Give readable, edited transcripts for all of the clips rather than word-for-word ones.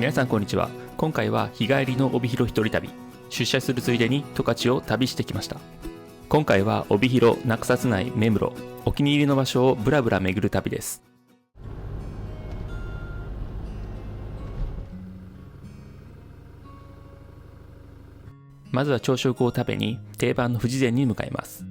皆さんこんにちは。今回は日帰りの帯広一人旅。出社するついでに十勝を旅してきました。今回は帯広、中札内、目室、お気に入りの場所をブラブラ巡る旅です。まずは朝食を食べに定番の富士膳に向かいます。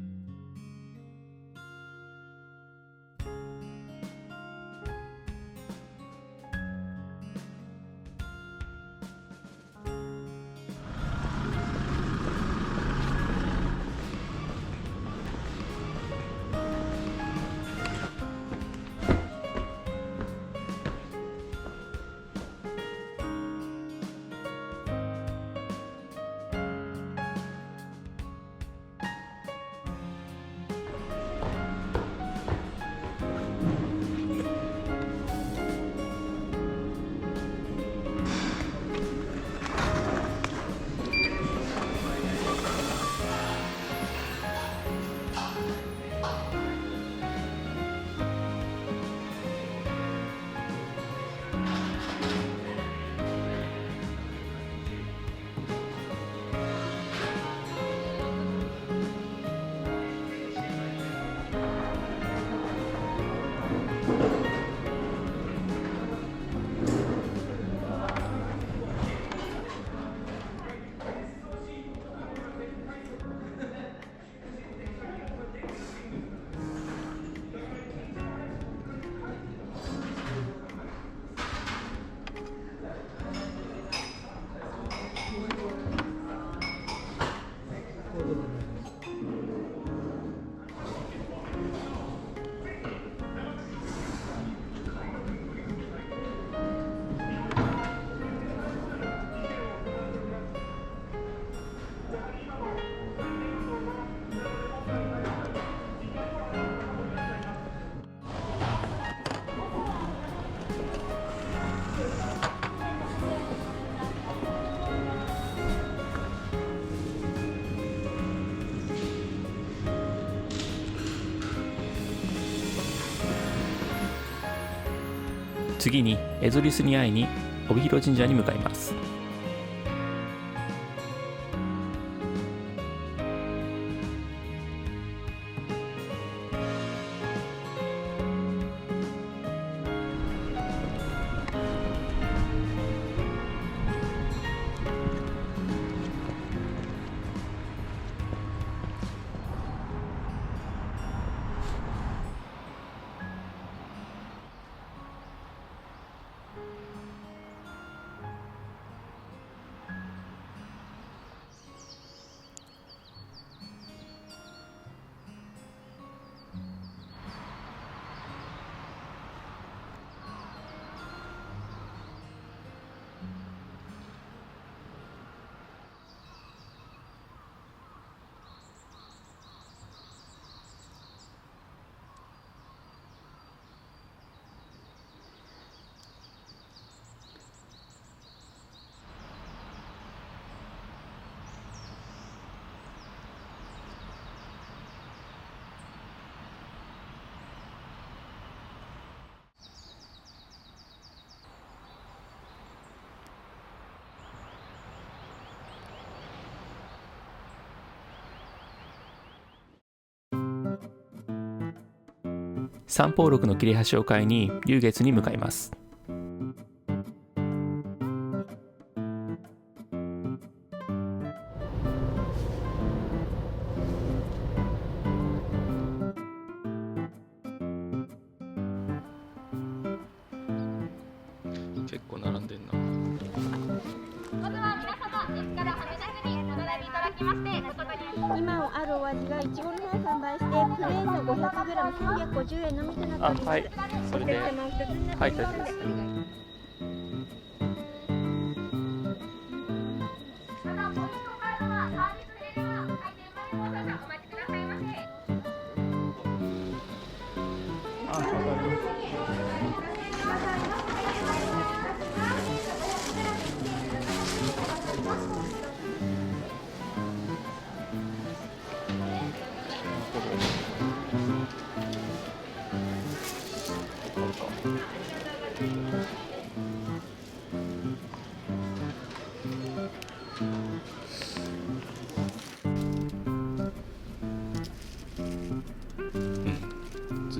次にエゾリスに会いに帯広神社に向かいます。三宝六の切れ端を買いに龍月に向かいます。結構並んでんな。まずは皆様、駅から羽田にお並びいただきましてご確認。今あるお味がいちごの方販売してプレーンの 500g350 円のみとなっております。はい、それで、はい、大丈夫です。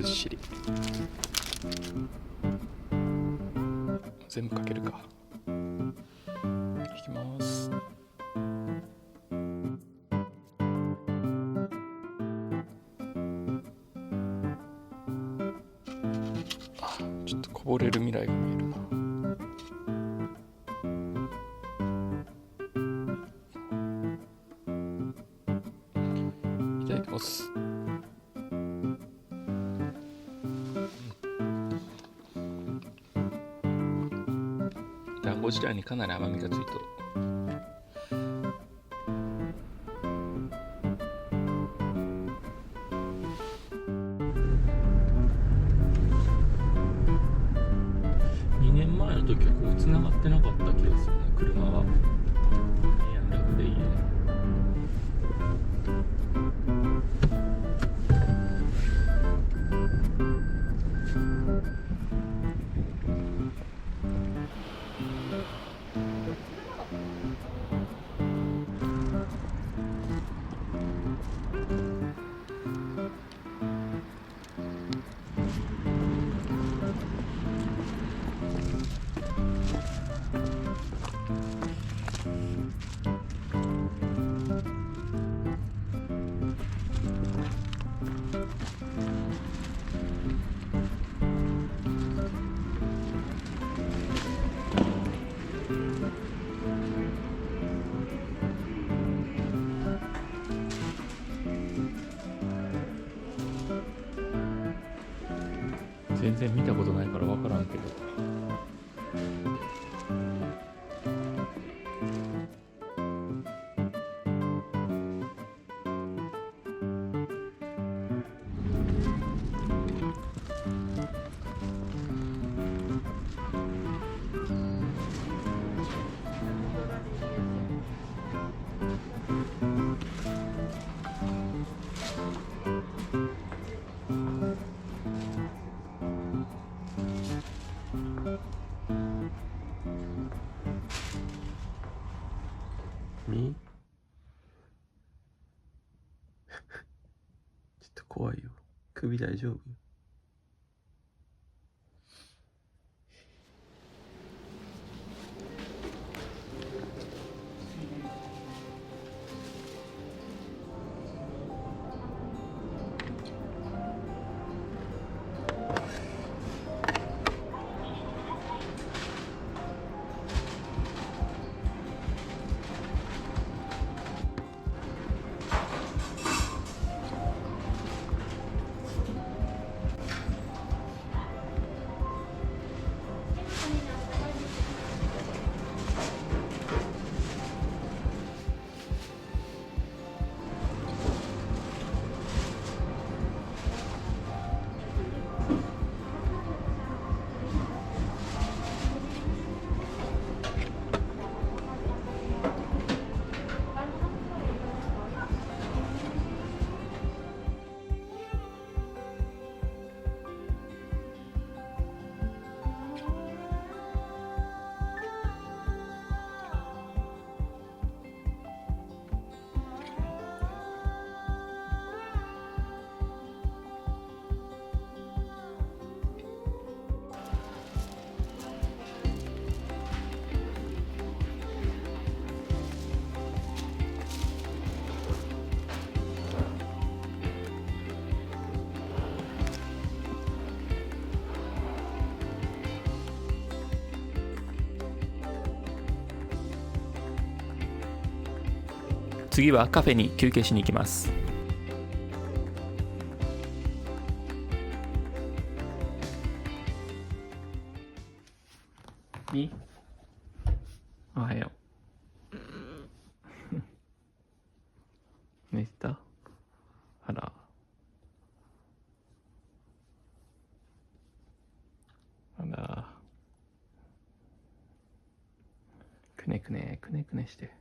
ずっしり。全部かけるか。いきます。ちょっとこぼれる未来が見えるな。いただきます。団子自体にかなり甘みがついてる。2年前の時はこう繋がってなかった気がするね、車は。いや、楽でいいよね。全然見たことないから分からんけど。ちょっと怖いよ。首大丈夫？次はカフェに休憩しに行きます。おはよう。寝てた？あら。あら。くねくねくねくねして。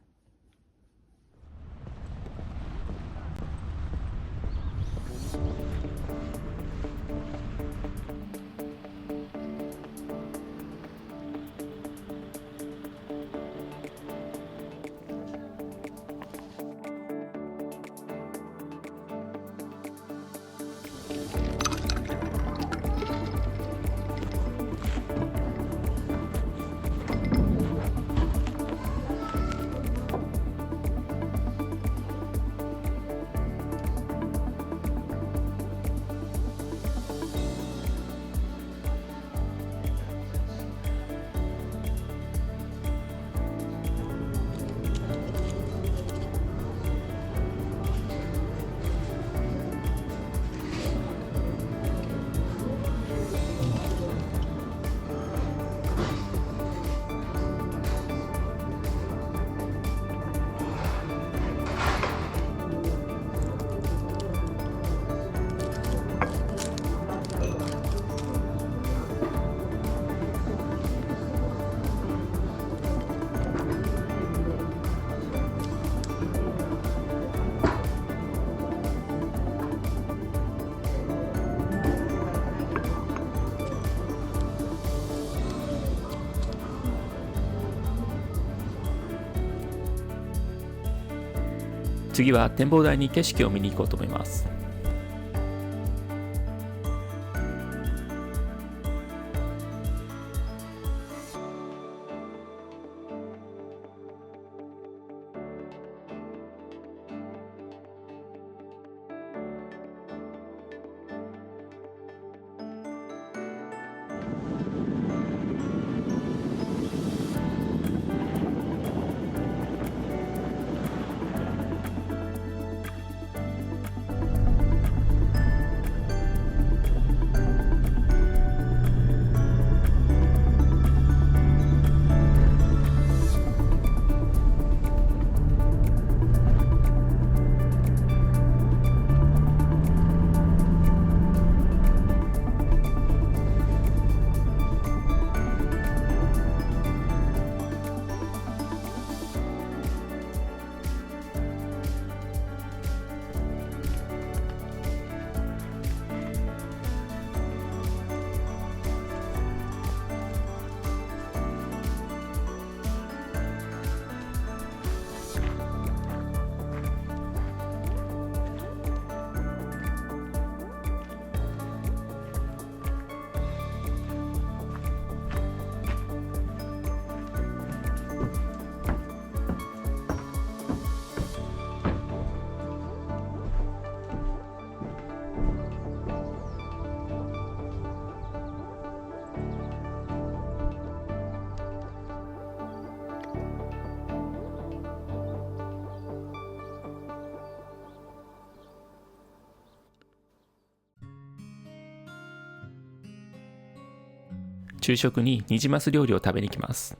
次は展望台に景色を見に行こうと思います。昼食にニジマス料理を食べに行きます。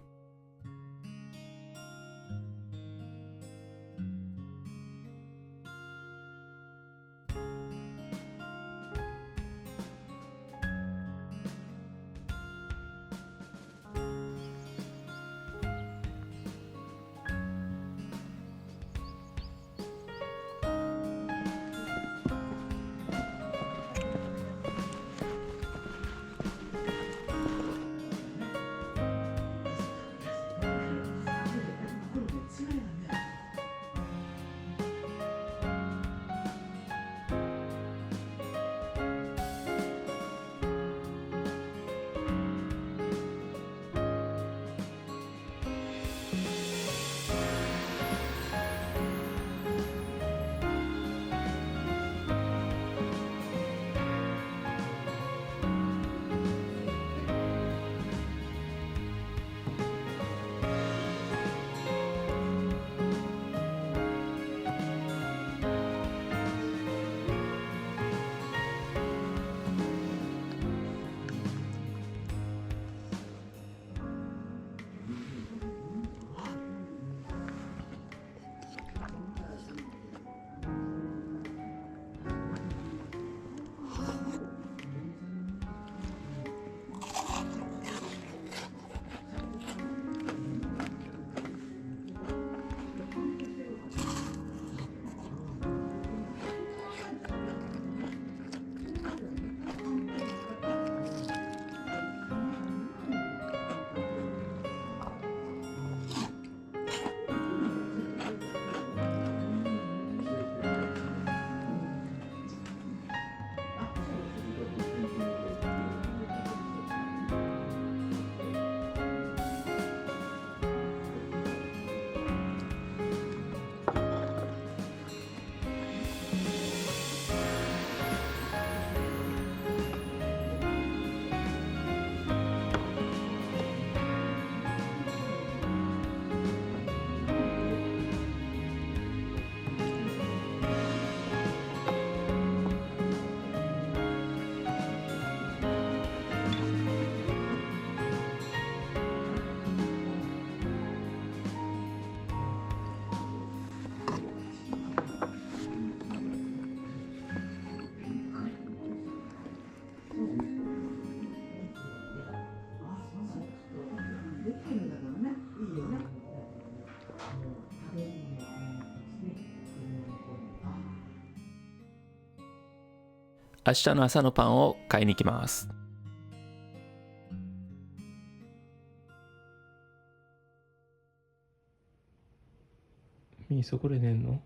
明日の朝のパンを買いに行きます。みーそこで寝んの？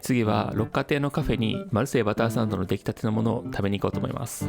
次は六花亭のカフェにマルセイバターサンドの出来たてのものを食べに行こうと思います。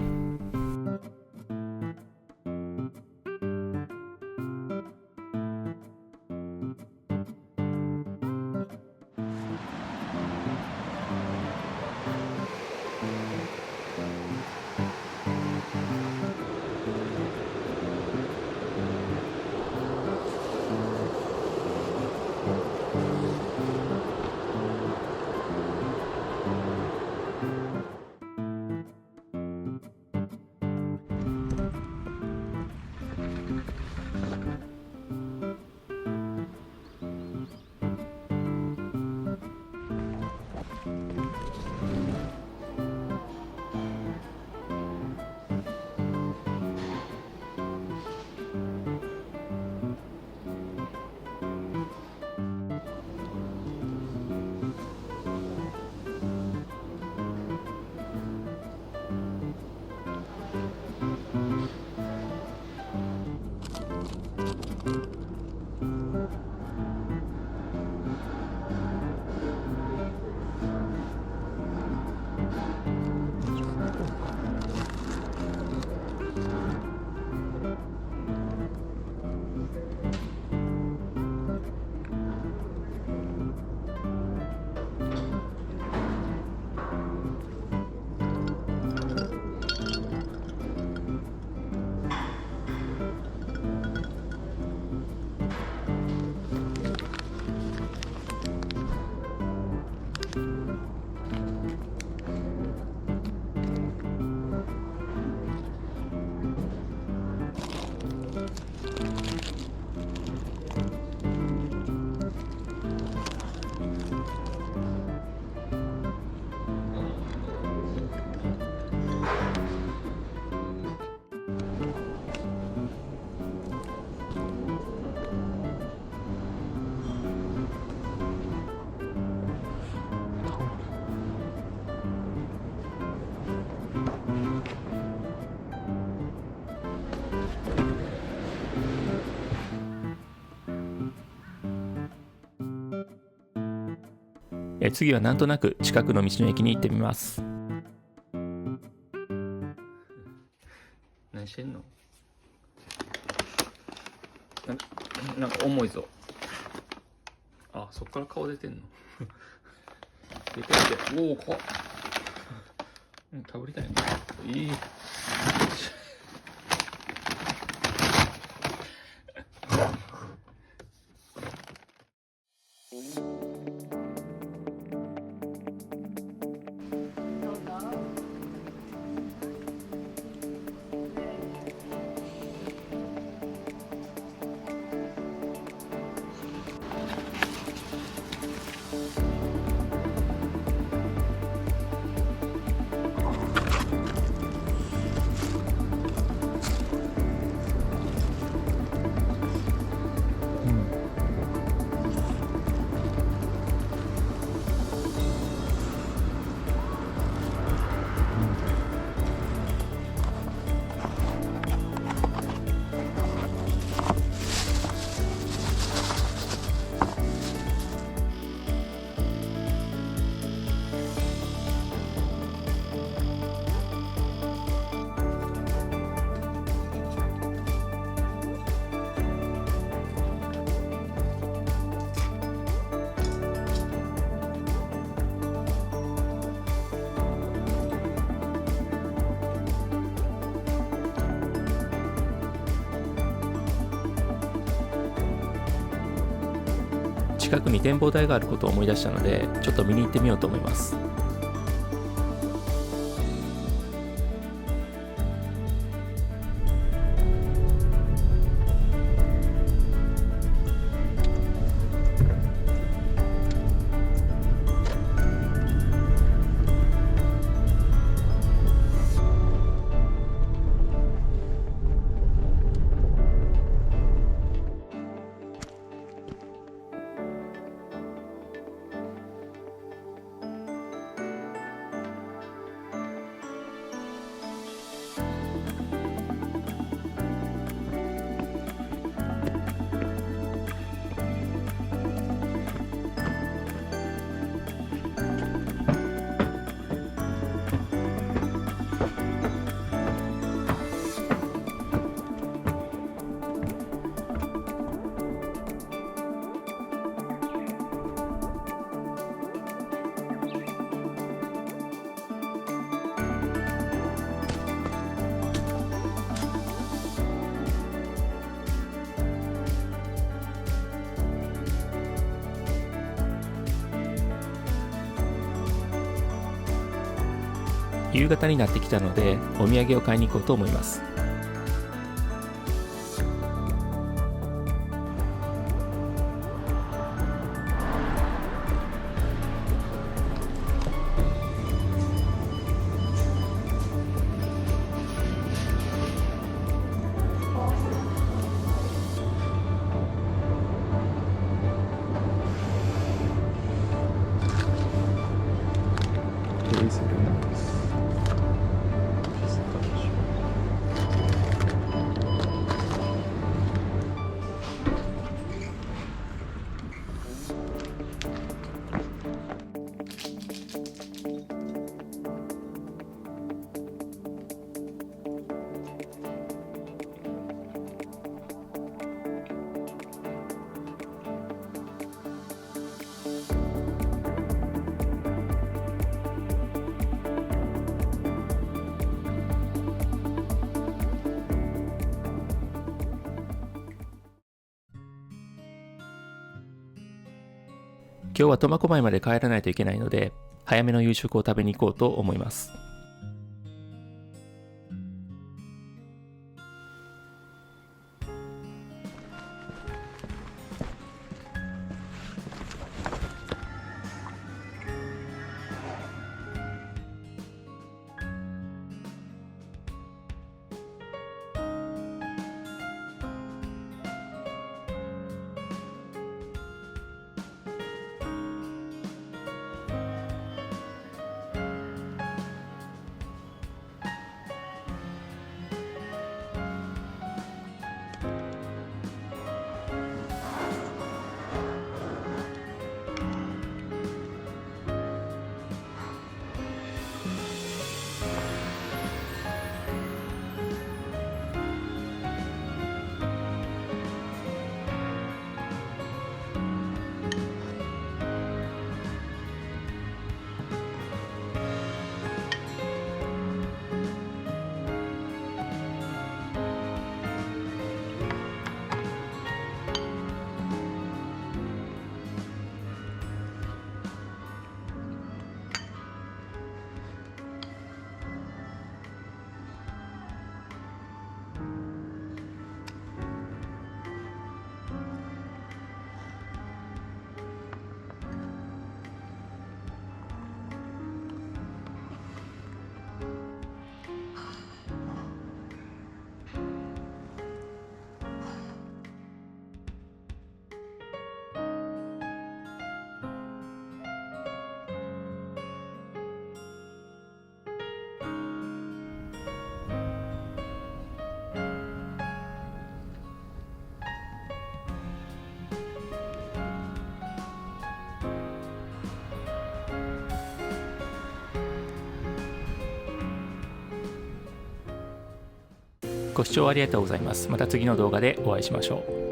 次はなんとなく近くの道の駅に行ってみます。何してんの？なんか重いぞ。あ、そっから顔出てんの？出てきて、おお、怖っ。かぶりたいな。いい。近くに展望台があることを思い出したので、ちょっと見に行ってみようと思います。夕方になってきたのでお土産を買いに行こうと思います。今日は苫小牧まで帰らないといけないので、早めの夕食を食べに行こうと思います。ご視聴ありがとうございます。また次の動画でお会いしましょう。